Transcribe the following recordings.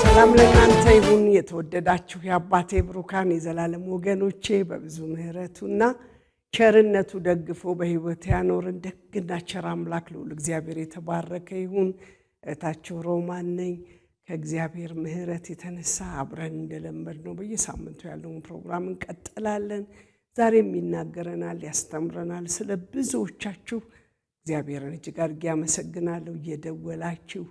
ሰላም ለእናንተ ይሁን የተወደዳችሁ የአባቴ ብሩካን የዘላለም ወገኖቼ በብዙ ምህረቱና ቸርነቱ ደግፎ በሕይወት ያኖርን ደግና ቸር አምላክ ልዑል እግዚአብሔር የተባረከ ይሁን። እታችሁ ሮማን ነኝ። ከእግዚአብሔር ምህረት የተነሳ አብረን እንደለመድነው በየሳምንቱ ያለውን ፕሮግራም እንቀጥላለን። ዛሬም ይናገረናል፣ ያስተምረናል። ስለ ብዙዎቻችሁ እግዚአብሔርን እጅግ አድርጌ አመሰግናለሁ። እየደወላችሁ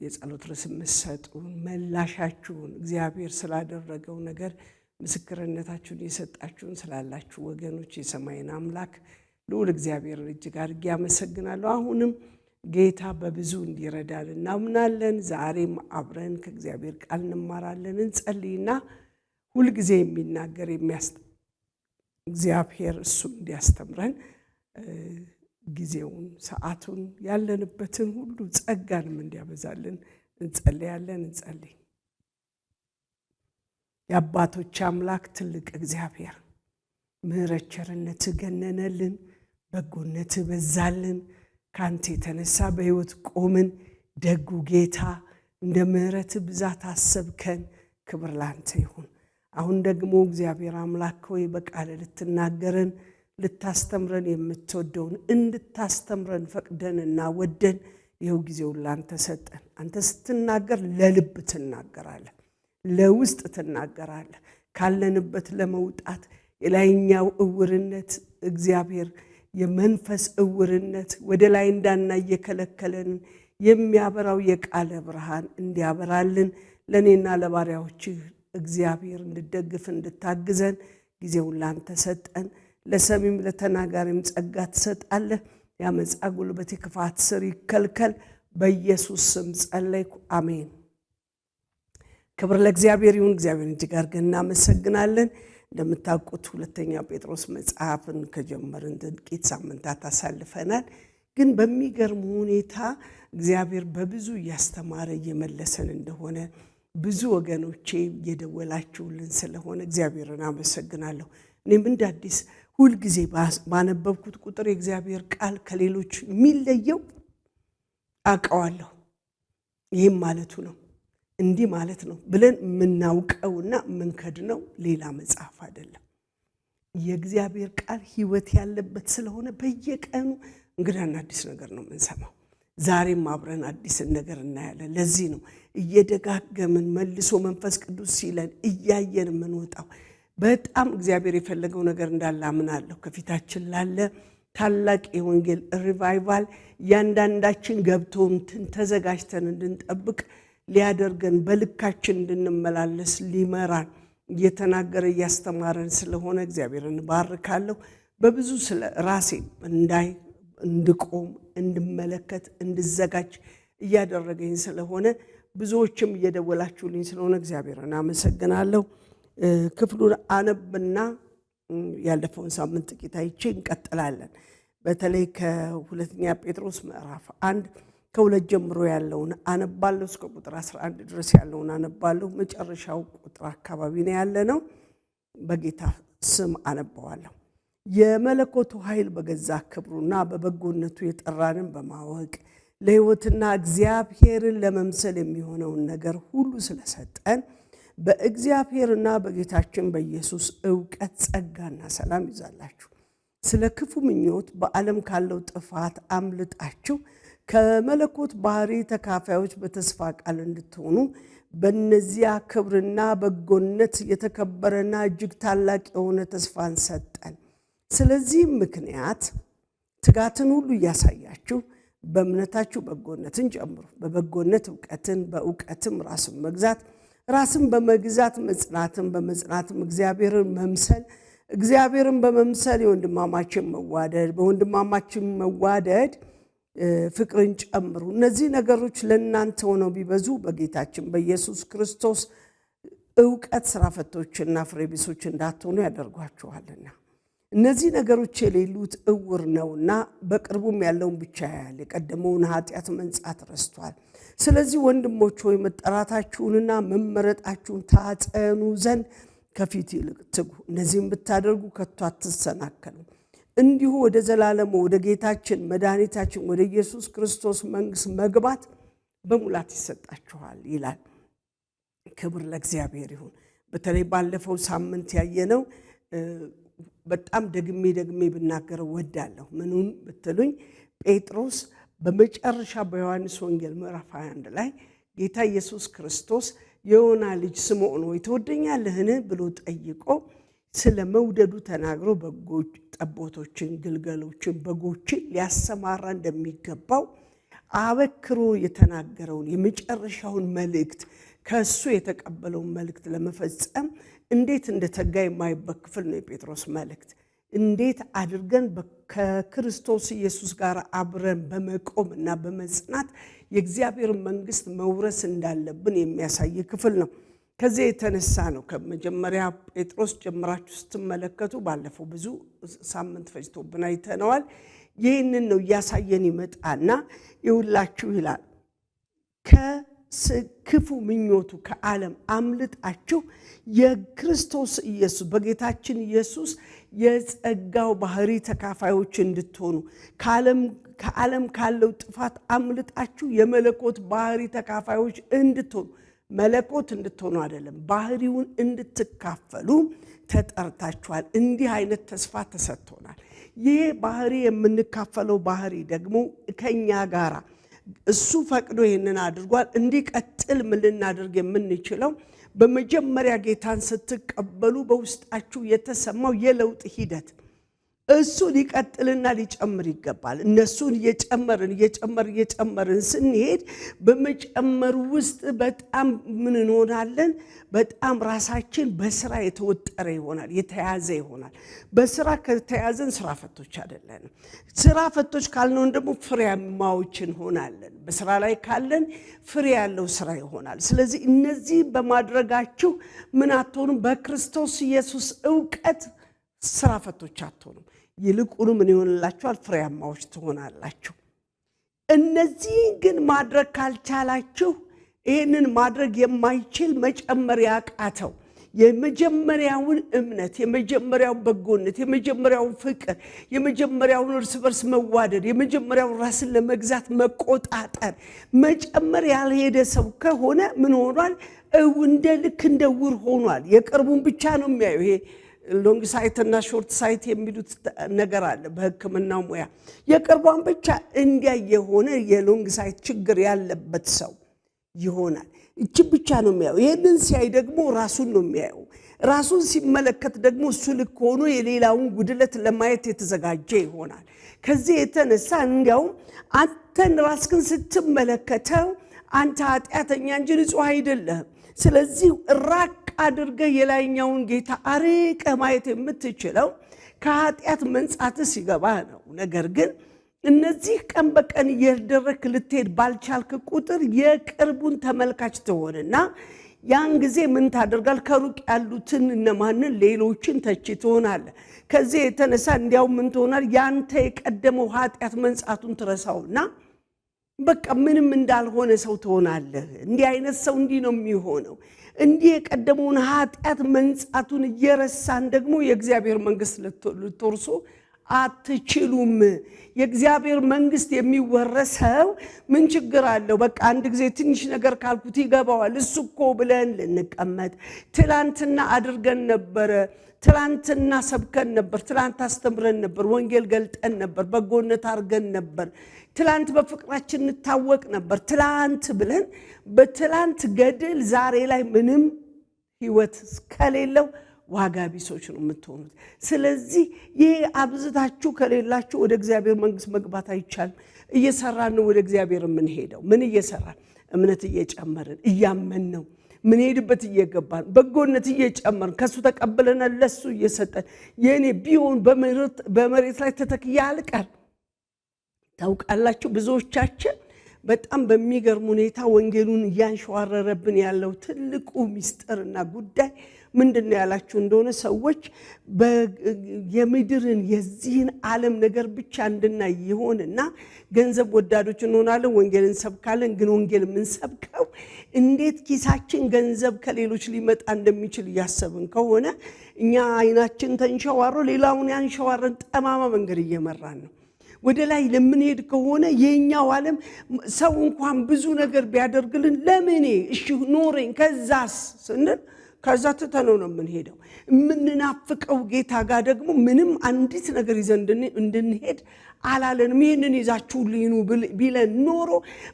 የጸሎት ርዕስ መስጠቱን መላሻችሁን እግዚአብሔር ስላደረገው ነገር ምስክርነታችሁን የሰጣችሁን ስላላችሁ ወገኖች የሰማይን አምላክ ልዑል እግዚአብሔርን እጅግ አድርጌ አመሰግናለሁ። አሁንም ጌታ በብዙ እንዲረዳን እናምናለን። ዛሬም አብረን ከእግዚአብሔር ቃል እንማራለን። እንጸልይና ሁልጊዜ የሚናገር እግዚአብሔር እሱ እንዲያስተምረን ጊዜውን ሰዓቱን ያለንበትን ሁሉ ጸጋንም እንዲያበዛልን እንጸልያለን። እንጸልይ። የአባቶች አምላክ ትልቅ እግዚአብሔር ምህረት ቸርነት ገነነልን፣ በጎነት በዛልን። ካንተ የተነሳ በሕይወት ቆምን። ደጉ ጌታ እንደ ምህረት ብዛት አሰብከን። ክብር ላንተ ይሁን። አሁን ደግሞ እግዚአብሔር አምላክ ሆይ በቃል ልትናገረን ልታስተምረን የምትወደውን እንድታስተምረን ፈቅደንና ወደን ይኸው ጊዜውን ላንተ ሰጠን። አንተ ስትናገር ለልብ ትናገራለህ፣ ለውስጥ ትናገራለህ። ካለንበት ለመውጣት የላይኛው እውርነት እግዚአብሔር የመንፈስ እውርነት ወደ ላይ እንዳናይ የከለከለን የሚያበራው የቃለ ብርሃን እንዲያበራልን ለኔና ለባሪያዎችህ እግዚአብሔር እንድደግፍ እንድታግዘን ጊዜውን ላንተ ሰጠን። ለሰሚም ለተናጋሪም ጸጋ ትሰጣለህ። ያመጻ ጉልበት የክፋት ስር ይከልከል። በኢየሱስ ስም ጸለይኩ፣ አሜን። ክብር ለእግዚአብሔር ይሁን። እግዚአብሔርን እጅግ አድርገን እናመሰግናለን። እንደምታውቁት ሁለተኛ ጴጥሮስ መጽሐፍን ከጀመርን ጥቂት ሳምንታት አሳልፈናል። ግን በሚገርም ሁኔታ እግዚአብሔር በብዙ እያስተማረ እየመለሰን እንደሆነ ብዙ ወገኖቼ እየደወላችሁልን ስለሆነ እግዚአብሔርን አመሰግናለሁ። እኔም እንደ አዲስ ሁልጊዜ ባነበብኩት ቁጥር የእግዚአብሔር ቃል ከሌሎች የሚለየው አውቀዋለሁ። ይህም ማለቱ ነው እንዲህ ማለት ነው ብለን የምናውቀውና የምንከድነው ሌላ መጽሐፍ አይደለም። የእግዚአብሔር ቃል ሕይወት ያለበት ስለሆነ በየቀኑ እንግዳና አዲስ ነገር ነው የምንሰማው። ዛሬም አብረን አዲስን ነገር እናያለን። ለዚህ ነው እየደጋገምን መልሶ መንፈስ ቅዱስ ሲለን እያየን የምንወጣው። በጣም እግዚአብሔር የፈለገው ነገር እንዳለ አምናለሁ። ከፊታችን ላለ ታላቅ የወንጌል ሪቫይቫል ያንዳንዳችን ገብቶን ተዘጋጅተን እንድንጠብቅ ሊያደርገን በልካችን እንድንመላለስ ሊመራን እየተናገረ እያስተማረን ስለሆነ እግዚአብሔርን ባርካለሁ። በብዙ ስለ ራሴ እንድቆም እንድመለከት እንድዘጋጅ እያደረገኝ ስለሆነ ብዙዎችም እየደወላችሁልኝ ስለሆነ እግዚአብሔርን አመሰግናለሁ። ክፍሉን አነብና ያለፈውን ሳምንት ጥቂት አይቼ እንቀጥላለን። በተለይ ከሁለተኛ ጴጥሮስ ምዕራፍ 1 ከሁለት ጀምሮ ያለውን አነባለሁ። እስከ ቁጥር 11 ድረስ ያለውን አነባለሁ። መጨረሻው ቁጥር አካባቢ ነው ያለነው። በጌታ ስም አነባዋለሁ። የመለኮቱ ኃይል በገዛ ክብሩና በበጎነቱ የጠራንን በማወቅ ለሕይወትና እግዚአብሔርን ለመምሰል የሚሆነውን ነገር ሁሉ ስለሰጠን በእግዚአብሔርና በጌታችን በኢየሱስ ዕውቀት ጸጋና ሰላም ይዛላችሁ። ስለ ክፉ ምኞት በዓለም ካለው ጥፋት አምልጣችሁ ከመለኮት ባህሪ ተካፋዮች በተስፋ ቃል እንድትሆኑ በእነዚያ ክብርና በጎነት የተከበረና እጅግ ታላቅ የሆነ ተስፋን ሰጠን። ስለዚህም ምክንያት ትጋትን ሁሉ እያሳያችሁ በእምነታችሁ በጎነትን ጨምሩ፣ በበጎነት ዕውቀትን፣ በዕውቀትም ራስን መግዛት፣ ራስን በመግዛት መጽናትን፣ በመጽናትም እግዚአብሔርን መምሰል፣ እግዚአብሔርን በመምሰል የወንድማማችን መዋደድ በወንድማማችን መዋደድ ፍቅርን ጨምሩ። እነዚህ ነገሮች ለእናንተ ሆነው ቢበዙ በጌታችን በኢየሱስ ክርስቶስ ዕውቀት ሥራ ፈቶችና ፍሬ ቢሶች እንዳትሆኑ ያደርጓችኋልና። እነዚህ ነገሮች የሌሉት ዕውር ነውና በቅርቡም ያለውን ብቻ ያያል፣ የቀደመውን ኃጢአት መንጻት ረስቷል። ስለዚህ ወንድሞች ሆይ መጠራታችሁንና መመረጣችሁን ታጸኑ ዘንድ ከፊት ይልቅ ትጉ። እነዚህም ብታደርጉ ከቶ አትሰናከሉ። እንዲሁ ወደ ዘላለሙ ወደ ጌታችን መድኃኒታችን ወደ ኢየሱስ ክርስቶስ መንግሥት መግባት በሙላት ይሰጣችኋል ይላል። ክብር ለእግዚአብሔር ይሁን። በተለይ ባለፈው ሳምንት ያየነው በጣም ደግሜ ብናገረው ወዳለሁ። ምኑን ብትሉኝ ጴጥሮስ በመጨረሻ በዮሐንስ ወንጌል ምዕራፍ 21 ላይ ጌታ ኢየሱስ ክርስቶስ የዮና ልጅ ስምዖን ሆይ ትወደኛለህን ብሎ ጠይቆ ስለ መውደዱ ተናግሮ በጎች ጠቦቶችን ግልገሎችን በጎችን ሊያሰማራ እንደሚገባው አበክሮ የተናገረውን የመጨረሻውን መልእክት ከሱ የተቀበለውን መልእክት ለመፈጸም እንዴት እንደተጋ የማይበት ክፍል ነው የጴጥሮስ መልእክት። እንዴት አድርገን ከክርስቶስ ኢየሱስ ጋር አብረን በመቆምና በመጽናት የእግዚአብሔር መንግሥት መውረስ እንዳለብን የሚያሳይ ክፍል ነው። ከዚህ የተነሳ ነው ከመጀመሪያ ጴጥሮስ ጀምራችሁ ስትመለከቱ ባለፈው ብዙ ሳምንት ፈጅቶብን አይተነዋል። ይህንን ነው እያሳየን ይመጣና ይውላችሁ ይላል ከክፉ ምኞቱ ከዓለም አምልጣችሁ የክርስቶስ ኢየሱስ በጌታችን ኢየሱስ የጸጋው ባህሪ ተካፋዮች እንድትሆኑ ከዓለም ካለው ጥፋት አምልጣችሁ የመለኮት ባህሪ ተካፋዮች እንድትሆኑ መለኮት እንድትሆኑ አይደለም ባህሪውን እንድትካፈሉ ተጠርታችኋል። እንዲህ አይነት ተስፋ ተሰጥቶናል። ይሄ ባህሪ የምንካፈለው ባህሪ ደግሞ ከኛ ጋራ እሱ ፈቅዶ ይህንን አድርጓል። እንዲቀጥል ምን ልናደርግ የምንችለው በመጀመሪያ ጌታን ስትቀበሉ በውስጣችሁ የተሰማው የለውጥ ሂደት እሱ ሊቀጥልና ሊጨምር ይገባል። እነሱን እየጨመርን ስንሄድ በመጨመሩ ውስጥ በጣም ምን እንሆናለን? በጣም ራሳችን በስራ የተወጠረ ይሆናል፣ የተያዘ ይሆናል። በስራ ከተያዘን ስራ ፈቶች አይደለንም። ስራ ፈቶች ካልነው ደግሞ ፍሬያማዎች እንሆናለን። በስራ ላይ ካለን ፍሬ ያለው ስራ ይሆናል። ስለዚህ እነዚህ በማድረጋችሁ ምን አትሆኑም? በክርስቶስ ኢየሱስ ዕውቀት ስራ ፈቶች አትሆኑም። ይልቁኑ ምን ይሆንላችኋል? ፍሬያማዎች ትሆናላችሁ። እነዚህ ግን ማድረግ ካልቻላችሁ ይህንን ማድረግ የማይችል መጨመር ያቃተው የመጀመሪያውን እምነት፣ የመጀመሪያውን በጎነት፣ የመጀመሪያውን ፍቅር፣ የመጀመሪያውን እርስ በርስ መዋደድ፣ የመጀመሪያውን ራስን ለመግዛት መቆጣጠር መጨመር ያልሄደ ሰው ከሆነ ምን ሆኗል? ልክ እንደ ዕውር ሆኗል። የቅርቡን ብቻ ነው የሚያየው። ይሄ ሎንግ ሳይት እና ሾርት ሳይት የሚሉት ነገር አለ በሕክምናው ሙያ። የቅርቧን ብቻ እንዲያ የሆነ የሎንግ ሳይት ችግር ያለበት ሰው ይሆናል። እቺ ብቻ ነው የሚያየው። ይሄንን ሲያይ ደግሞ ራሱን ነው የሚያየው። ራሱን ሲመለከት ደግሞ እሱ ልክ ሆኖ የሌላውን ጉድለት ለማየት የተዘጋጀ ይሆናል። ከዚህ የተነሳ እንዲያውም አንተን ራስህን ስትመለከተው አንተ ኃጢአተኛ እንጂ ንጹህ አይደለህም። ስለዚህ ራቅ አድርገህ የላይኛውን ጌታ አርቀ ማየት የምትችለው ከኃጢአት መንጻት ሲገባ ነው። ነገር ግን እነዚህ ቀን በቀን እየደረክ ልትሄድ ባልቻልክ ቁጥር የቅርቡን ተመልካች ትሆንና ያን ጊዜ ምን ታደርጋል? ከሩቅ ያሉትን እነማንን ሌሎችን ተቺ ትሆናለህ። ከዚህ የተነሳ እንዲያው ምን ትሆናል? ያንተ የቀደመው ኃጢአት መንጻቱን ትረሳውና በቃ ምንም እንዳልሆነ ሰው ትሆናለህ። እንዲህ አይነት ሰው እንዲህ ነው የሚሆነው። እንዲህ የቀደመውን ኃጢአት መንጻቱን እየረሳን ደግሞ የእግዚአብሔር መንግሥት ልትወርሱ አትችሉም። የእግዚአብሔር መንግሥት የሚወረሰው ምን ችግር አለው? በቃ አንድ ጊዜ ትንሽ ነገር ካልኩት ይገባዋል እሱ እኮ ብለን ልንቀመጥ ትላንትና አድርገን ነበረ፣ ትላንትና ሰብከን ነበር፣ ትላንት አስተምረን ነበር፣ ወንጌል ገልጠን ነበር፣ በጎነት አድርገን ነበር፣ ትላንት በፍቅራችን እንታወቅ ነበር፣ ትላንት ብለን በትላንት ገድል ዛሬ ላይ ምንም ሕይወት ከሌለው ዋጋ ቢሶች ነው የምትሆኑት። ስለዚህ ይህ አብዝታችሁ ከሌላችሁ ወደ እግዚአብሔር መንግሥት መግባት አይቻልም። እየሰራን ነው ወደ እግዚአብሔር የምንሄደው። ምን እየሰራን? እምነት እየጨመርን እያመን ነው። ምን ሄድበት እየገባን በጎነት እየጨመርን ከሱ ተቀበለና ለሱ እየሰጠን የኔ ቢሆን በመሬት ላይ ተተክያ አልቀር። ታውቃላችሁ ብዙዎቻችን በጣም በሚገርም ሁኔታ ወንጌሉን ያንሸዋረረብን ያለው ትልቁ ሚስጥርና ጉዳይ ምንድነው ያላችሁ እንደሆነ ሰዎች የምድርን የዚህን ዓለም ነገር ብቻ እንድናይ ይሆንና ገንዘብ ወዳዶች እንሆናለን። ወንጌልን ሰብካለን። ግን ወንጌል ምን ሰብከው እንዴት ኪሳችን ገንዘብ ከሌሎች ሊመጣ እንደሚችል ያሰብን ከሆነ እኛ አይናችን ተንሸዋሮ ሌላውን ያንሸዋረን ጠማማ መንገድ እየመራን ነው። ወደ ላይ ለምንሄድ ከሆነ የኛው ዓለም ሰው እንኳን ብዙ ነገር ቢያደርግልን ለምኔ እሺ ኖረኝ ከዛስ ስንል ከዛ ተተነው ነው የምንሄደው። የምንናፍቀው ጌታ ጋር ደግሞ ምንም አንዲት ነገር ይዘን እንድንሄድ አላለንም። ይህንን ይዛችሁልኝ ኑ ቢለን ኖሮ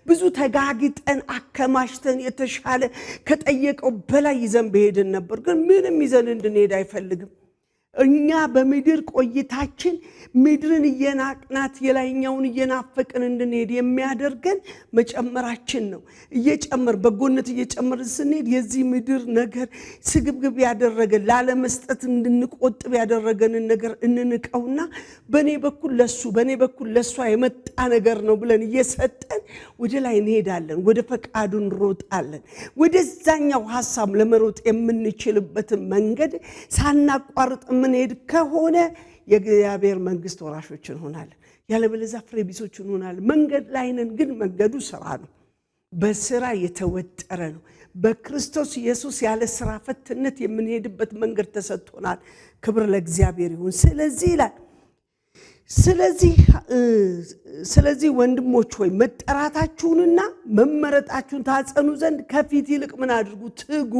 ብዙ ተጋግጠን አከማሽተን የተሻለ ከጠየቀው በላይ ይዘን በሄድን ነበር። ግን ምንም ይዘን እንድንሄድ አይፈልግም። እኛ በምድር ቆይታችን ምድርን እየናቅናት የላይኛውን እየናፈቅን እንድንሄድ የሚያደርገን መጨመራችን ነው። እየጨመር በጎነት እየጨመርን ስንሄድ የዚህ ምድር ነገር ስግብግብ ያደረገን ላለመስጠት እንድንቆጥብ ያደረገንን ነገር እንንቀውና በኔ በኩል ለሷ የመጣ ነገር ነው ብለን እየሰጠን ወደ ላይ እንሄዳለን። ወደ ፈቃዱ እንሮጣለን። ወደዛኛው ሐሳብ ለመሮጥ የምንችልበትን መንገድ ሳናቋርጥ ምንሄድ ከሆነ የእግዚአብሔር መንግስት ወራሾች እንሆናለን። ያለበለዚያ ፍሬ ቢሶች እንሆናለን። መንገድ ላይ ነን፣ ግን መንገዱ ስራ ነው። በስራ የተወጠረ ነው። በክርስቶስ ኢየሱስ ያለ ስራ ፈትነት የምንሄድበት መንገድ ተሰጥቶናል። ክብር ለእግዚአብሔር ይሁን። ስለዚህ ወንድሞች ሆይ መጠራታችሁንና መመረጣችሁን ታጸኑ ዘንድ ከፊት ይልቅ ምን አድርጉ? ትጉ።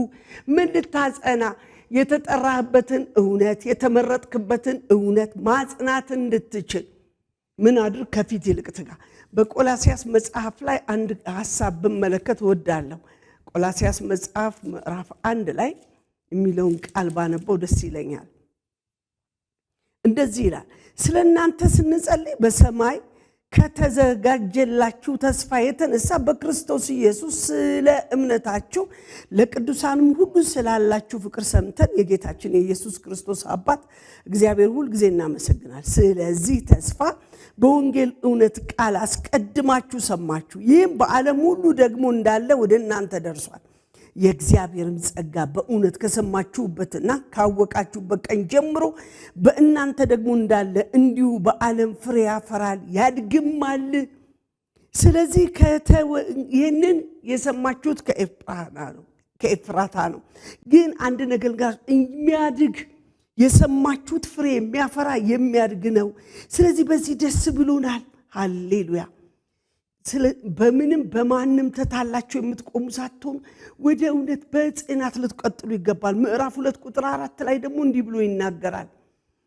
ምን ልታጸና? የተጠራህበትን እውነት የተመረጥክበትን እውነት ማጽናት እንድትችል ምን አድርግ? ከፊት ይልቅ ትጋ። በቆላስያስ መጽሐፍ ላይ አንድ ሐሳብ ብመለከት ወዳለሁ። ቆላስያስ መጽሐፍ ምዕራፍ 1 ላይ የሚለውን ቃል ባነበው ደስ ይለኛል። እንደዚህ ይላል፣ ስለናንተ ስንጸልይ በሰማይ ከተዘጋጀላችሁ ተስፋ የተነሳ በክርስቶስ ኢየሱስ ስለ እምነታችሁ ለቅዱሳንም ሁሉ ስላላችሁ ፍቅር ሰምተን የጌታችን የኢየሱስ ክርስቶስ አባት እግዚአብሔር ሁሉ ጊዜ እናመሰግናል። ስለዚህ ተስፋ በወንጌል እውነት ቃል አስቀድማችሁ ሰማችሁ። ይህም በዓለም ሁሉ ደግሞ እንዳለ ወደ እናንተ ደርሷል። የእግዚአብሔርን ጸጋ በእውነት ከሰማችሁበትና ካወቃችሁበት ቀን ጀምሮ በእናንተ ደግሞ እንዳለ እንዲሁ በዓለም ፍሬ ያፈራል ያድግማል። ስለዚህ ይህንን የሰማችሁት ከኤፍራታ ነው። ግን አንድ ነገር ጋር የሚያድግ የሰማችሁት ፍሬ የሚያፈራ የሚያድግ ነው። ስለዚህ በዚህ ደስ ብሎናል። ሃሌሉያ። በምንም በማንም ተታላችሁ የምትቆሙ ሳትሆኑ ወደ እውነት በጽናት ልትቀጥሉ ይገባል። ምዕራፍ 2 ቁጥር 4 ላይ ደግሞ እንዲህ ብሎ ይናገራል።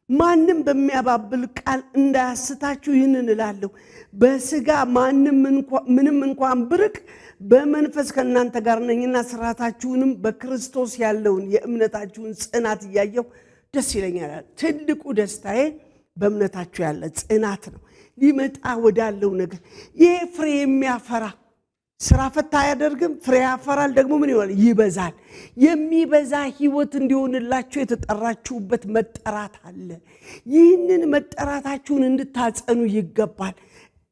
ማንም በሚያባብል ቃል እንዳያስታችሁ ይህንን እላለሁ፣ በስጋ ምንም እንኳን ብርቅ በመንፈስ ከእናንተ ጋር ነኝና ስራታችሁንም በክርስቶስ ያለውን የእምነታችሁን ጽናት እያየሁ ደስ ይለኛል። ትልቁ ደስታዬ በእምነታችሁ ያለ ጽናት ነው። ሊመጣ ወዳለው ነገር ይሄ ፍሬ የሚያፈራ ስራ ፈታ አያደርግም። ፍሬ ያፈራል። ደግሞ ምን ይሆናል? ይበዛል። የሚበዛ ህይወት እንዲሆንላችሁ የተጠራችሁበት መጠራት አለ። ይህንን መጠራታችሁን እንድታጸኑ ይገባል።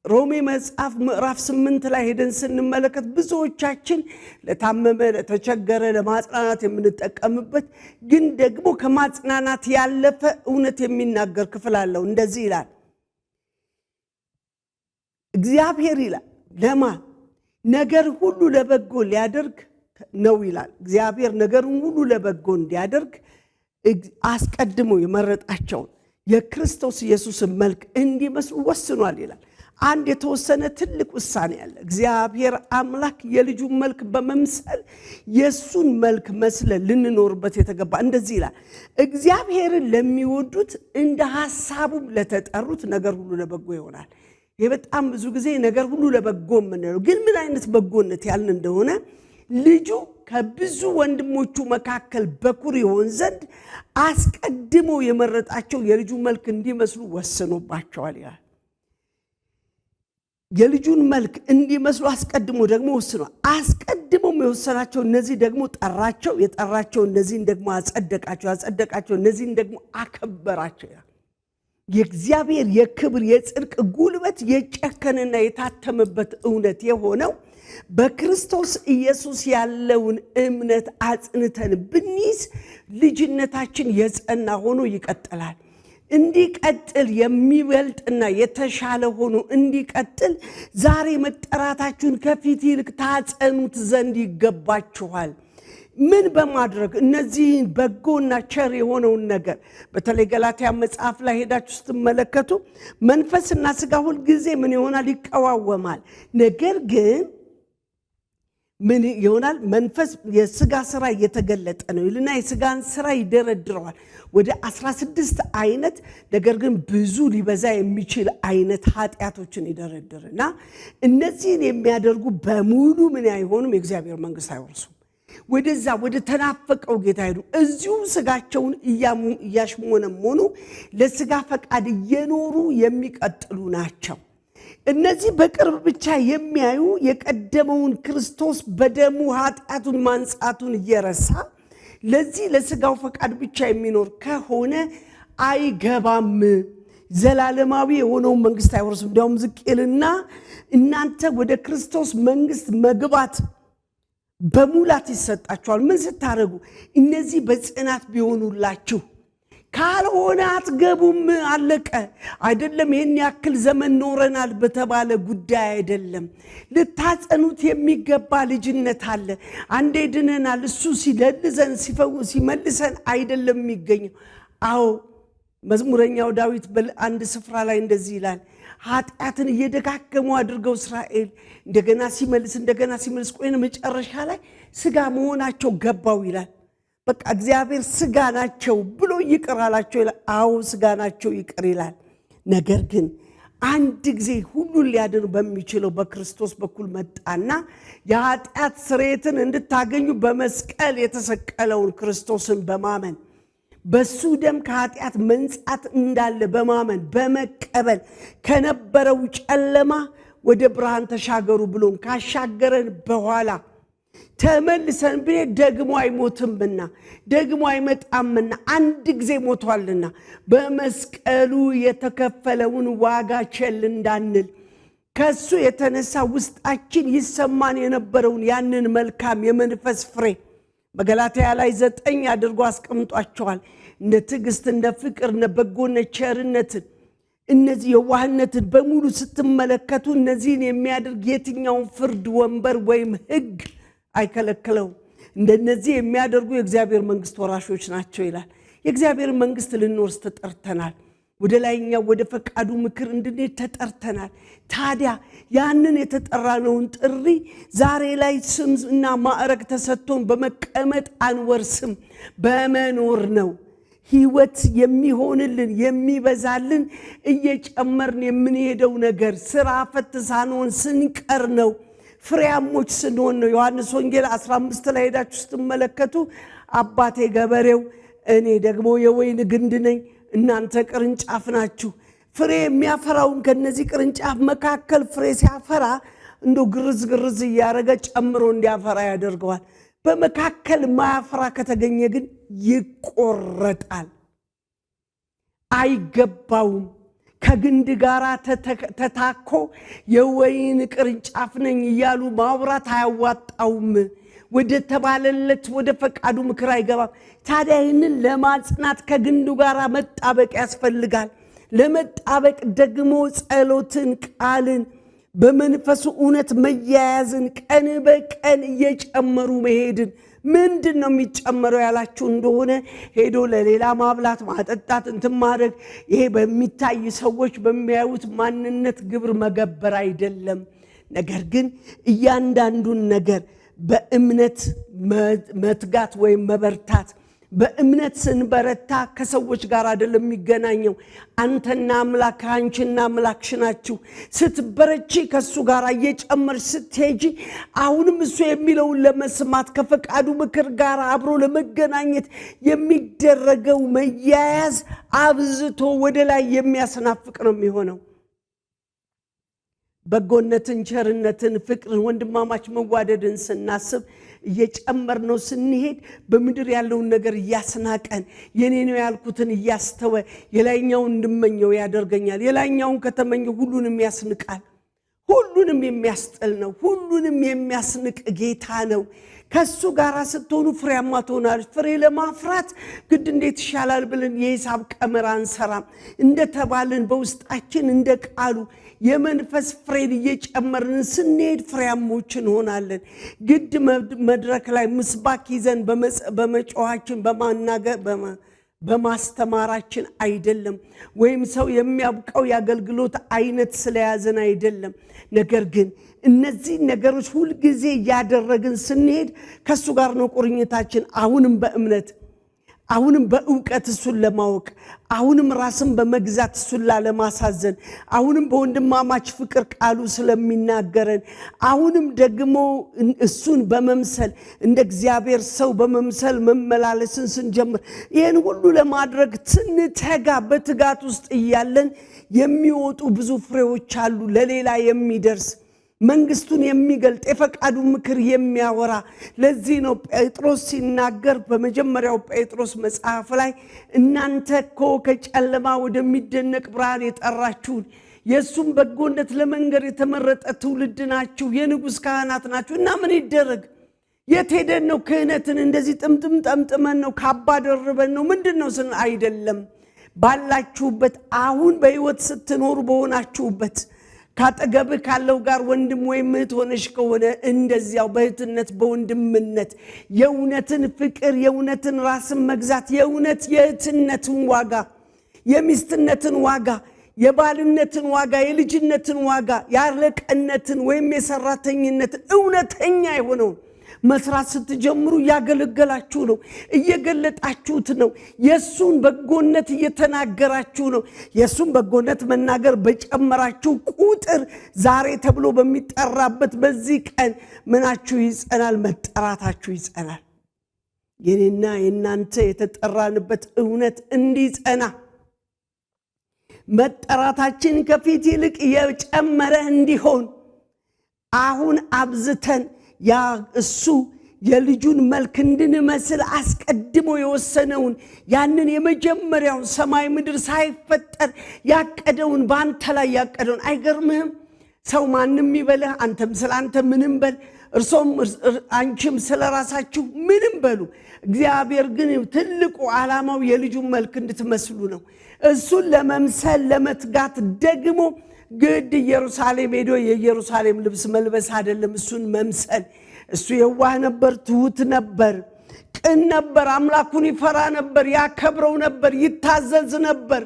ሮሜ መጽሐፍ ምዕራፍ 8 ላይ ሄደን ስንመለከት ብዙዎቻችን ለታመመ ለተቸገረ ለማጽናናት የምንጠቀምበት ግን ደግሞ ከማጽናናት ያለፈ እውነት የሚናገር ክፍል አለው። እንደዚህ ይላል እግዚአብሔር ይላል ለማን ነገር ሁሉ ለበጎ ሊያደርግ ነው ይላል። እግዚአብሔር ነገርን ሁሉ ለበጎ እንዲያደርግ አስቀድሞ የመረጣቸውን የክርስቶስ ኢየሱስን መልክ እንዲመስሉ ወስኗል ይላል። አንድ የተወሰነ ትልቅ ውሳኔ አለ። እግዚአብሔር አምላክ የልጁን መልክ በመምሰል የሱን መልክ መስለን ልንኖርበት የተገባ እንደዚህ ይላል። እግዚአብሔርን ለሚወዱት እንደ ሐሳቡም ለተጠሩት ነገር ሁሉ ለበጎ ይሆናል። በጣም ብዙ ጊዜ ነገር ሁሉ ለበጎ ምንለው ግን ምን አይነት በጎነት ያልን እንደሆነ ልጁ ከብዙ ወንድሞቹ መካከል በኩር ይሆን ዘንድ አስቀድሞ የመረጣቸው የልጁ መልክ እንዲመስሉ ወስኖባቸዋል ይላል። የልጁን መልክ እንዲመስሉ አስቀድሞ ደግሞ ወስኗል። አስቀድሞ የወሰናቸው እነዚህ ደግሞ ጠራቸው፣ የጠራቸው እነዚህን ደግሞ አጸደቃቸው፣ ያጸደቃቸው እነዚህን ደግሞ አከበራቸው። የእግዚአብሔር የክብር የጽድቅ ጉልበት የጨከነና የታተመበት እውነት የሆነው በክርስቶስ ኢየሱስ ያለውን እምነት አጽንተን ብንይዝ ልጅነታችን የጸና ሆኖ ይቀጥላል። እንዲቀጥል የሚበልጥና የተሻለ ሆኖ እንዲቀጥል ዛሬ መጠራታችሁን ከፊት ይልቅ ታጸኑት ዘንድ ይገባችኋል። ምን በማድረግ እነዚህን በጎና ቸር የሆነውን ነገር በተለይ ገላትያ መጽሐፍ ላይ ሄዳችሁ ስትመለከቱ መንፈስና ሥጋ ሁል ጊዜ ምን ይሆናል? ይቀዋወማል። ነገር ግን ምን ይሆናል? መንፈስ የሥጋ ሥራ እየተገለጠ ነው ይልና የሥጋን ሥራ ይደረድረዋል ወደ 16 አይነት። ነገር ግን ብዙ ሊበዛ የሚችል አይነት ኃጢአቶችን ይደረድርና እነዚህን የሚያደርጉ በሙሉ ምን አይሆኑም? የእግዚአብሔር መንግሥት አይወርሱም። ወደዛ ወደ ተናፈቀው ጌታ ሄዱ። እዚሁ ሥጋቸውን እያሽሞነሞኑ ለሥጋ ፈቃድ እየኖሩ የሚቀጥሉ ናቸው። እነዚህ በቅርብ ብቻ የሚያዩ የቀደመውን ክርስቶስ በደሙ ኃጢአቱን ማንጻቱን እየረሳ ለዚህ ለሥጋው ፈቃድ ብቻ የሚኖር ከሆነ አይገባም፣ ዘላለማዊ የሆነውን መንግሥት አይወርስም። እንዲያውም ዝቅ ይልና እናንተ ወደ ክርስቶስ መንግሥት መግባት በሙላት ይሰጣችኋል። ምን ስታደርጉ? እነዚህ በጽናት ቢሆኑላችሁ። ካልሆነ አትገቡም። አለቀ። አይደለም ይህን ያክል ዘመን ኖረናል በተባለ ጉዳይ አይደለም። ልታጸኑት የሚገባ ልጅነት አለ። አንዴ ድነናል። እሱ ሲደልዘን ሲመልሰን አይደለም የሚገኘው። አዎ መዝሙረኛው ዳዊት በአንድ ስፍራ ላይ እንደዚህ ይላል፣ ኃጢአትን እየደጋገሙ አድርገው እስራኤል እንደገና ሲመልስ ቆይነ መጨረሻ ላይ ሥጋ መሆናቸው ገባው ይላል። በቃ እግዚአብሔር ሥጋ ናቸው ብሎ ይቅር አላቸው ይላል። አዎ ሥጋ ናቸው ይቅር ይላል። ነገር ግን አንድ ጊዜ ሁሉን ሊያድን በሚችለው በክርስቶስ በኩል መጣና የኃጢአት ስርየትን እንድታገኙ በመስቀል የተሰቀለውን ክርስቶስን በማመን በሱ ደም ከኃጢአት መንጻት እንዳለ በማመን በመቀበል ከነበረው ጨለማ ወደ ብርሃን ተሻገሩ ብሎን ካሻገረን በኋላ ተመልሰን ብንሄድ ደግሞ አይሞትምና ደግሞ አይመጣምና አንድ ጊዜ ሞቷልና በመስቀሉ የተከፈለውን ዋጋ ቸል እንዳንል ከሱ የተነሳ ውስጣችን ይሰማን የነበረውን ያንን መልካም የመንፈስ ፍሬ በገላትያ ላይ 9 አድርጎ አስቀምጧቸዋል። እንደ ትዕግስት፣ እንደ ፍቅር፣ እንደ በጎነት፣ ቸርነትን፣ እነዚህ የዋህነትን በሙሉ ስትመለከቱ እነዚህን የሚያደርግ የትኛውን ፍርድ ወንበር ወይም ሕግ አይከለክለውም። እንደነዚህ የሚያደርጉ የእግዚአብሔር መንግሥት ወራሾች ናቸው ይላል። የእግዚአብሔር መንግሥት ልንወርስ ተጠርተናል። ወደ ላይኛው ወደ ፈቃዱ ምክር እንድንሄድ ተጠርተናል። ታዲያ ያንን የተጠራነውን ጥሪ ዛሬ ላይ ስም እና ማዕረግ ተሰጥቶን በመቀመጥ አንወርስም፣ በመኖር ነው። ሕይወት የሚሆንልን የሚበዛልን እየጨመርን የምንሄደው ነገር ስራ ፈት ሳንሆን ስንቀር ነው። ፍሬያሞች ስንሆን ነው። ዮሐንስ ወንጌል 15 ላይ ሄዳችሁ ስትመለከቱ አባቴ ገበሬው እኔ ደግሞ የወይን ግንድ ነኝ፣ እናንተ ቅርንጫፍ ናችሁ። ፍሬ የሚያፈራውን ከነዚህ ቅርንጫፍ መካከል ፍሬ ሲያፈራ እንደው ግርዝ እያደረገ ጨምሮ እንዲያፈራ ያደርገዋል። በመካከል ማያፈራ ከተገኘ ግን ይቆረጣል፣ አይገባውም። ከግንድ ጋር ተታኮ የወይን ቅርንጫፍ ነኝ እያሉ ማውራት አያዋጣውም። ወደ ተባለለት ወደ ፈቃዱ ምክር አይገባም። ታዲያ ይህንን ለማጽናት ከግንዱ ጋር መጣበቅ ያስፈልጋል። ለመጣበቅ ደግሞ ጸሎትን፣ ቃልን፣ በመንፈሱ እውነት መያያዝን፣ ቀን በቀን እየጨመሩ መሄድን። ምንድን ነው የሚጨመረው ያላችሁ እንደሆነ ሄዶ ለሌላ ማብላት ማጠጣት እንትን ማድረግ፣ ይሄ በሚታይ ሰዎች በሚያዩት ማንነት ግብር መገበር አይደለም። ነገር ግን እያንዳንዱን ነገር በእምነት መትጋት ወይም መበርታት። በእምነት ስንበረታ ከሰዎች ጋር አይደለም የሚገናኘው። አንተና አምላክ አንቺና አምላክሽ ናችሁ። ስትበረቺ ከሱ ጋር እየጨመርሽ ስትሄጂ አሁንም እሱ የሚለውን ለመስማት ከፈቃዱ ምክር ጋር አብሮ ለመገናኘት የሚደረገው መያያዝ አብዝቶ ወደ ላይ የሚያስናፍቅ ነው የሚሆነው። በጎነትን ቸርነትን ፍቅርን ወንድማማች መዋደድን ስናስብ እየጨመርነው ስንሄድ በምድር ያለውን ነገር ያስናቀን የኔ ነው ያልኩትን ያስተወ የላይኛውን እንድመኘው ያደርገኛል የላይኛውን ከተመኘው ሁሉንም ያስንቃል ሁሉንም የሚያስጥል ነው ሁሉንም የሚያስንቅ ጌታ ነው ከሱ ጋር ስትሆኑ ፍሬያማ ትሆናላችሁ ፍሬ ለማፍራት ግድ እንዴት ይሻላል ብለን የሂሳብ ቀመር አንሰራም እንደተባልን በውስጣችን እንደ ቃሉ የመንፈስ ፍሬን እየጨመርን ስንሄድ ፍሬያሞች እንሆናለን ግድ መድረክ ላይ ምስባክ ይዘን በመጮሃችን በማስተማራችን አይደለም ወይም ሰው የሚያብቀው ያገልግሎት አይነት ስለያዘን አይደለም ነገር ግን እነዚህ ነገሮች ሁሉ ጊዜ ያደረግን ስንሄድ ከሱ ጋር ነው ቁርኝታችን አሁንም በእምነት አሁንም በእውቀት እሱን ለማወቅ አሁንም ራስን በመግዛት እሱን ላለማሳዘን አሁንም በወንድማማች ፍቅር ቃሉ ስለሚናገረን አሁንም ደግሞ እሱን በመምሰል እንደ እግዚአብሔር ሰው በመምሰል መመላለስን ስንጀምር ይሄን ሁሉ ለማድረግ ስንተጋ በትጋት ውስጥ እያለን የሚወጡ ብዙ ፍሬዎች አሉ ለሌላ የሚደርስ መንግስቱን የሚገልጥ የፈቃዱ ምክር የሚያወራ ለዚህ ነው ጴጥሮስ ሲናገር በመጀመሪያው ጴጥሮስ መጽሐፍ ላይ እናንተ እኮ ከጨለማ ወደሚደነቅ ብርሃን የጠራችሁን የሱም በጎነት ለመንገር የተመረጠ ትውልድ ናችሁ የንጉስ ካህናት ናችሁ እና ምን ይደረግ የት ሄደን ነው ክህነትን እንደዚህ ጠምጥመን ነው ካባ ደርበን ነው ምንድነው ስን አይደለም ባላችሁበት አሁን በህይወት ስትኖሩ በሆናችሁበት ካጠገብ ካለው ጋር ወንድም ወይ እህት ሆነሽ ከሆነ እንደዚያው በእህትነት በወንድምነት የእውነትን ፍቅር የእውነትን ራስን መግዛት የእውነት የእህትነትን ዋጋ የሚስትነትን ዋጋ የባልነትን ዋጋ የልጅነትን ዋጋ ያለቀነትን ወይም የሰራተኝነትን እውነተኛ የሆነው መስራት ስትጀምሩ ያገለገላችሁ ነው እየገለጣችሁት ነው የሱን በጎነት እየተናገራችሁ ነው የሱን በጎነት መናገር በጨመራችሁ ቁጥር ዛሬ ተብሎ በሚጠራበት በዚህ ቀን ምናችሁ ይጸናል መጠራታችሁ ይጸናል የኔና የናንተ የተጠራንበት እውነት እንዲጸና መጠራታችን ከፊት ይልቅ የጨመረ እንዲሆን አሁን አብዝተን ያ እሱ የልጁን መልክ እንድንመስል አስቀድሞ የወሰነውን ያንን የመጀመሪያውን ሰማይ ምድር ሳይፈጠር ያቀደውን ባንተ ላይ ያቀደውን አይገርምህም ሰው ማንንም ይበልህ አንተም ስላንተ ምንም በል እርሶም አንቺም ስለራሳችሁ ምንም በሉ እግዚአብሔር ግን ትልቁ ዓላማው የልጁን መልክ እንድትመስሉ ነው እሱን ለመምሰል ለመትጋት ደግሞ ግድ ኢየሩሳሌም ሄዶ የኢየሩሳሌም ልብስ መልበስ አይደለም እሱን መምሰል እሱ የዋህ ነበር ትሁት ነበር ቅን ነበር አምላኩን ይፈራ ነበር ያከብረው ነበር ይታዘዝ ነበር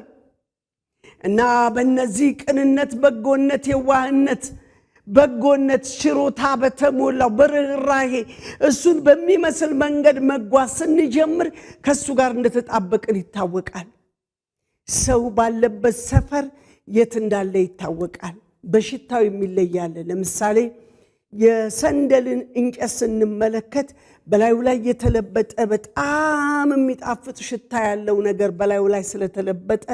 እና በእነዚህ ቅንነት በጎነት የዋህነት በጎነት ሽሮታ በተሞላው በርህራሄ እሱን በሚመስል መንገድ መጓዝ ስንጀምር ከሱ ጋር እንደተጣበቅን ይታወቃል ሰው ባለበት ሰፈር የት እንዳለ ይታወቃል በሽታው የሚለያለ ለምሳሌ የሰንደልን እንጨት ስንመለከት በላዩ ላይ የተለበጠ በጣም የሚጣፍጥ ሽታ ያለው ነገር በላዩ ላይ ስለተለበጠ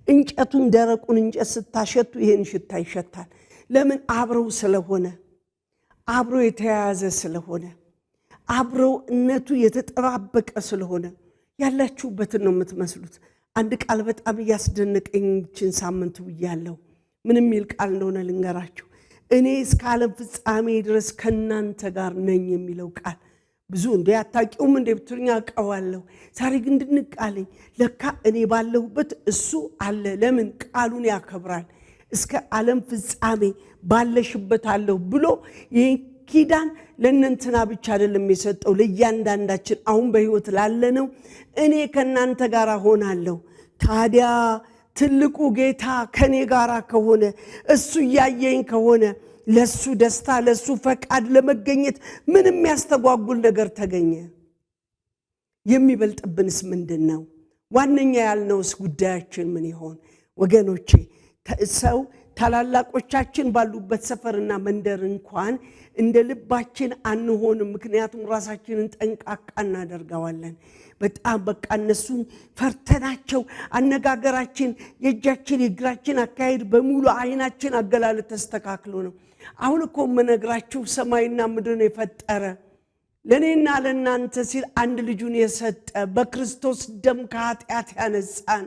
እንጨቱን ደረቁን እንጨት ስታሸቱ ይሄን ሽታ ይሸታል ለምን አብረው ስለሆነ አብሮ የተያያዘ ስለሆነ አብሮነቱ የተጠባበቀ ስለሆነ ያላችሁበትን ነው የምትመስሉት አንድ ቃል በጣም ያስደነቀኝችን ሳምንት ብያለሁ ምንም ይል ቃል እንደሆነ ልንገራችሁ እኔ እስከ ዓለም ፍጻሜ ድረስ ከናንተ ጋር ነኝ የሚለው ቃል ብዙ እንደ ያታቂውም እንደ ብትኛ ቃዋለሁ ዛሬ ግን እንድንቃለኝ ለካ እኔ ባለሁበት እሱ አለ ለምን ቃሉን ያከብራል እስከ ዓለም ፍጻሜ ባለሽበት አለው ብሎ ይሄን ኪዳን ለእናንተና ብቻ አይደለም የሰጠው ለእያንዳንዳችን አሁን በህይወት ላለነው እኔ ከናንተ ጋር ሆናለሁ ታዲያ ትልቁ ጌታ ከኔ ጋር ከሆነ እሱ ያየኝ ከሆነ ለሱ ደስታ ለሱ ፈቃድ ለመገኘት ምንም ያስተጓጉል ነገር ተገኘ የሚበልጥብንስ ምንድነው ዋነኛ ያልነውስ ጉዳያችን ምን ይሆን ወገኖቼ ሰው ታላላቆቻችን ባሉበት ሰፈርና መንደር እንኳን እንደ ልባችን አንሆንም ምክንያቱም ራሳችንን ጠንቃቃ እናደርጋለን በጣም በቃ እነሱን ፈርተናቸው አነጋገራችን የእጃችን የእግራችን አካሄድ በሙሉ አይናችን አገላለጥ ተስተካክሎ ነው። አሁን እኮ መነግራችሁ ሰማይና ምድርን የፈጠረ ለኔና ለናንተ ሲል አንድ ልጁን የሰጠ በክርስቶስ ደም ከኃጢአት ያነጻን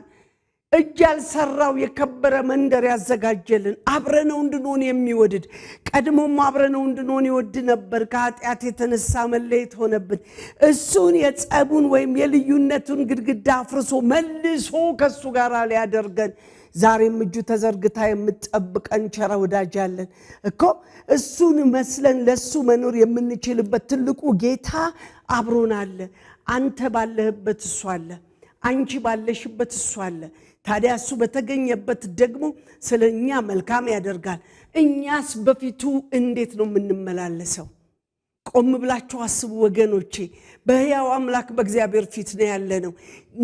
እጅ ያልሰራው የከበረ መንደር ያዘጋጀልን አብረነው እንድንሆን የሚወድድ ቀድሞም አብረነው እንድንሆን ይወድ ነበር። ከኃጢአት የተነሳ መለየት ሆነብን። እሱን የጸቡን ወይም የልዩነቱን ግድግዳ አፍርሶ መልሶ ከሱ ጋር ሊያደርገን ዛሬም እጁ ተዘርግታ የምትጠብቀን ቸር ወዳጅ አለን እኮ። እሱን መስለን ለሱ መኖር የምንችልበት ትልቁ ጌታ አብሮን አለ። አንተ ባለህበት እሱ አለ፣ አንቺ ባለሽበት እሱ አለ። ታዲያ እሱ በተገኘበት ደግሞ ስለኛ መልካም ያደርጋል። እኛስ በፊቱ እንዴት ነው የምንመላለሰው? ቆም ብላችሁ አስቡ ወገኖቼ። በሕያው አምላክ በእግዚአብሔር ፊት ነው ያለነው።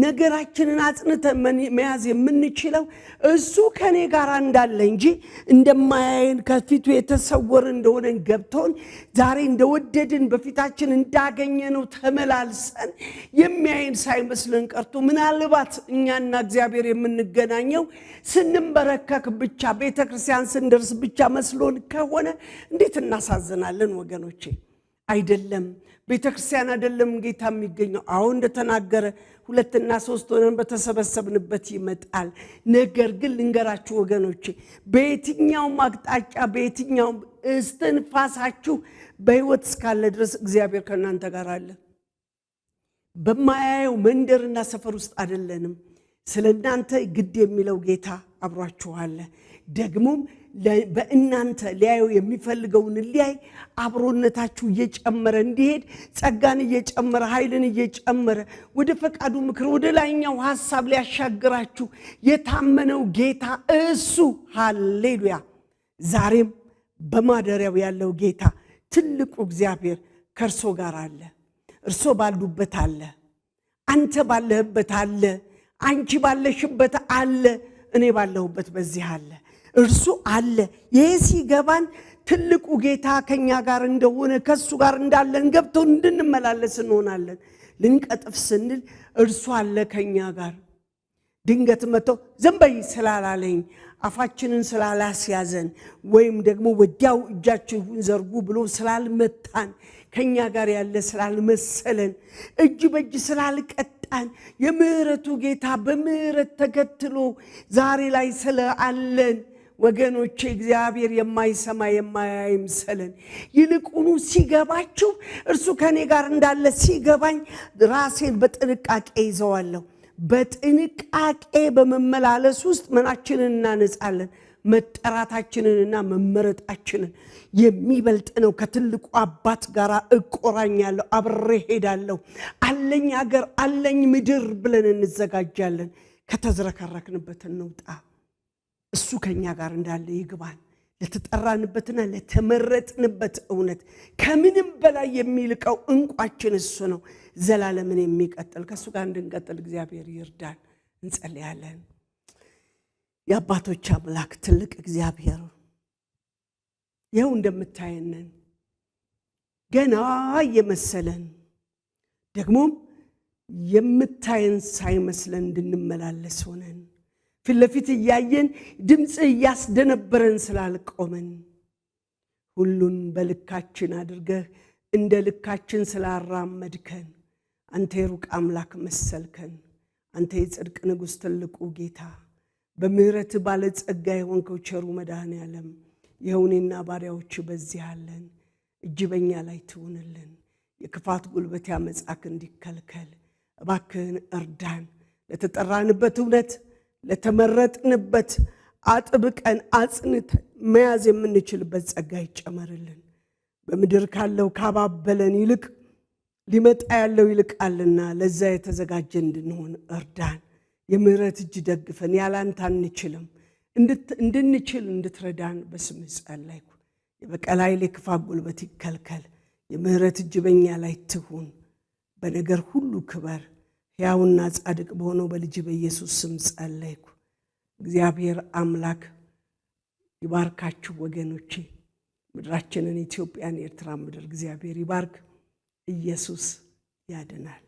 ነገራችንን አጽንተን መያዝ የምንችለው እሱ ከኔ ጋር እንዳለ እንጂ እንደማያየን ከፊቱ የተሰወረ እንደሆነ ገብቶን ዛሬ እንደወደድን በፊታችን እንዳገኘነው ተመላልሰን የሚያየን ሳይመስለን ቀርቶ ምናልባት እኛና እግዚአብሔር የምንገናኘው ስንበረከክ ብቻ ቤተክርስቲያን ስንደርስ ብቻ መስሎን ከሆነ እንዴት እናሳዝናለን ወገኖቼ። አይደለም ቤተክርስቲያን አይደለም ጌታ የሚገኘው። አሁን እንደተናገረ 2 እና 3 ሆነን በተሰበሰብንበት ይመጣል። ነገር ግን ልንገራችሁ ወገኖቼ፣ በየትኛውም አቅጣጫ በየትኛውም እስትንፋሳችሁ በሕይወት እስካለ ድረስ እግዚአብሔር ከእናንተ ጋር አለ። በማያየው መንደርና ሰፈር ውስጥ አይደለንም። ስለናንተ ግድ የሚለው ጌታ አብሯችሁ አለ። ደግሞም በእናንተ ሊያዩ የሚፈልገውን ሊያይ አብሮነታችሁ እየጨመረ እንዲሄድ ጸጋን እየጨመረ ኃይልን እየጨመረ ወደ ፈቃዱ ምክር ወደ ላይኛው ሐሳብ ሊያሻግራችሁ የታመነው ጌታ እሱ ሃሌሉያ ዛሬም በማደሪያው ያለው ጌታ ትልቁ እግዚአብሔር ከርሶ ጋር አለ። እርሶ ባሉበት አለ፣ አንተ ባለህበት አለ፣ አንቺ ባለሽበት አለ፣ እኔ ባለሁበት በዚህ አለ። እርሱ አለ። ይህ ሲገባን ትልቁ ጌታ ከኛ ጋር እንደሆነ ከሱ ጋር እንዳለን ገብተው እንድንመላለስ እንሆናለን። ልንቀጥፍ ስንል እርሱ አለ ከኛ ጋር። ድንገት መጥቶ ዘንበይ ስላላለኝ አፋችንን ስላላስያዘን ወይም ደግሞ ወዲያው እጃችሁን ዘርጉ ብሎ ስላልመታን ከኛ ጋር ያለ ስላልመሰለን እጅ በእጅ ስላልቀጣን የምህረቱ ጌታ በምህረት ተከትሎ ዛሬ ላይ ስላለን ወገኖቼ እግዚአብሔር የማይሰማ የማያይ መሰለን። ይልቁኑ ሲገባችሁ እርሱ ከኔ ጋር እንዳለ ሲገባኝ ራሴን በጥንቃቄ ይዘዋለሁ። በጥንቃቄ በመመላለስ ውስጥ ምናችንን እናነጻለን። መጠራታችንንና መመረጣችንን የሚበልጥ ነው። ከትልቁ አባት ጋር እቆራኛለሁ፣ አብሬ ሄዳለሁ። አለኝ አገር አለኝ ምድር ብለን እንዘጋጃለን። ከተዝረከረክንበት እንውጣ። እሱ ከኛ ጋር እንዳለ ይግባን። ለተጠራንበትና ለተመረጥንበት እውነት ከምንም በላይ የሚልቀው እንቋችን እሱ ነው። ዘላለምን የሚቀጥል ከሱ ጋር እንድንቀጥል እግዚአብሔር ይርዳን። እንጸልያለን። የአባቶች አምላክ ትልቅ እግዚአብሔር ይኸው እንደምታየንን ገና የመሰለን ደግሞም የምታየን ሳይመስለን እንድንመላለስ ሆነን ፊት ለፊት እያየን ድምጽ እያስደነበረን ስላልቆመን ሁሉን በልካችን አድርገህ እንደ ልካችን ስላራመድከን አንተ የሩቅ አምላክ መሰልከን። አንተ የጽድቅ ንጉሥ ትልቁ ጌታ በምህረት ባለጸጋ የሆንከው ቸሩ መድኃኔዓለም ይኸውኔና ባሪያዎች በዚህ አለን። እጅ በኛ ላይ ትሁንልን። የክፋት ጉልበት ያመጻክ እንዲከልከል እባክህን እርዳን። ለተጠራንበት እውነት ለተመረጥንበት አጥብቀን አጽንተን መያዝ የምንችልበት ጸጋ ይጨመርልን። በምድር ካለው ካባበለን ይልቅ ሊመጣ ያለው ይልቃልና ለዛ የተዘጋጀ እንድንሆን እርዳን። የምህረት እጅ ደግፈን። ያላንተ አንችልም። እንድንችል እንድትረዳን በስምህ ጸለይኩ። የበቀል ኃይል የክፋት ጉልበት ይከልከል። የምህረት እጅ በእኛ ላይ ትሁን። በነገር ሁሉ ክበር። ሕያውና ጻድቅ በሆነው በልጅ በኢየሱስ ስም ጸለይኩ። እግዚአብሔር አምላክ ይባርካችሁ ወገኖቼ። ምድራችንን ኢትዮጵያን፣ ኤርትራ ምድር እግዚአብሔር ይባርክ። ኢየሱስ ያድናል።